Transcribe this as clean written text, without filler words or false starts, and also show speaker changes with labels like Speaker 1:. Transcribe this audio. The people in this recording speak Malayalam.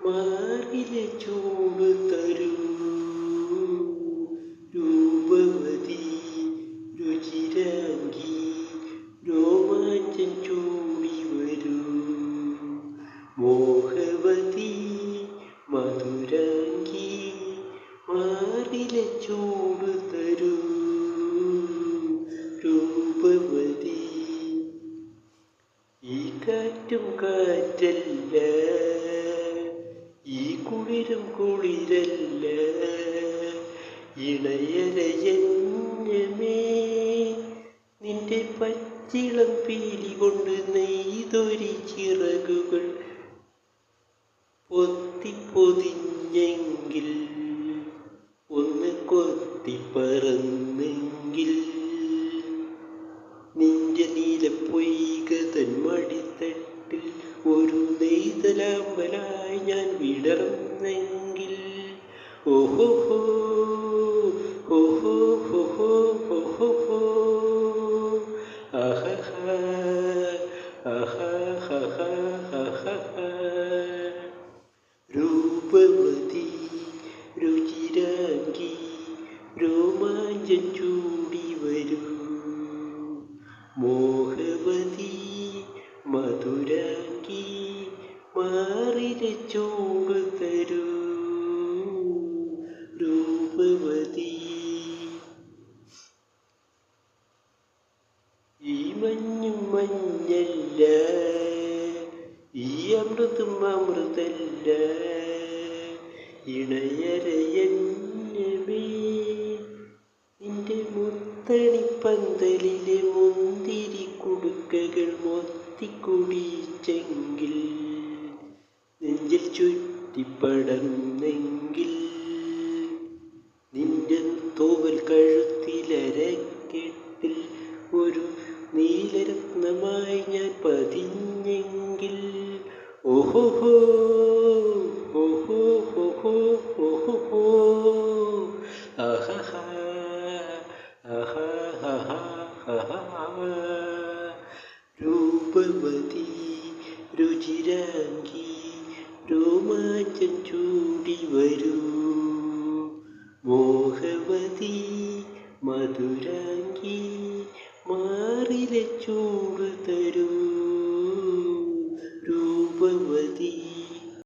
Speaker 1: മാറിലെ ചൂട് തരൂ രൂപവതി രുചിരാംഗി രോമാഞ്ചം ചൂടി വരൂ മോഹവതി മധുരാംഗി മാറിലെ ചൂട് തരൂ രൂപവതി. ഈ കാറ്റും കാറ്റല്ല, ഈ കുളിരും കുളിരല്ല, ഇണയരയഞ്ഞമേ നിന്റെ പച്ചിളം പീലി കൊണ്ട് നെയ്തൊരി ചിറകുകൾ പൊത്തിപ്പൊതിഞ്ഞെങ്കിൽ ഒന്ന് കൊത്തിപ്പറന്നെങ്കിൽ നിന്റെ നീലപ്പൊയ്കതൻ മടിത്തട്ടിൽ ഒരു നെയ്തലാമ്പലായി ഞാൻ വിടർന്നെങ്കിൽ ഓഹോഹോ ഓഹോ ഹോ ഹോ ഹോ ആഹാ ആഹാ രൂപവതി രുചിരാംഗി രോമാഞ്ചം ചൂടി വരൂ മോഹവതി മധുരാംഗി മാറിലെ ചൂട് തരൂ രൂപവതി. ഈ മഞ്ഞും മഞ്ഞല്ല, ഈ അമൃതും അമൃതല്ല, ഇണയരയഞ്ഞമേ നിന്റെ മുത്തണിപ്പന്തലിലെ മുന്തിരി കുടുക്കകൾ മൊത്തിക്കുടിച്ചെങ്കിൽ നെഞ്ചിൽ ചുറ്റിപ്പടർന്നെങ്കിൽ നിന്റെ തോവൽ കഴുത്തിലരക്കെട്ടിൽ ഒരു നീലരത്നമായി ഞാൻ പതിഞ്ഞെങ്കിൽ ഓഹോഹോ ഓഹോ ഹോ ഓഹോ ആഹാ രൂപവതി രുചിരാംഗി രോമാഞ്ചം ചൂടി വരൂ മോഹവതി മധുരാംഗി മാറിലെ ചൂട് തരൂ.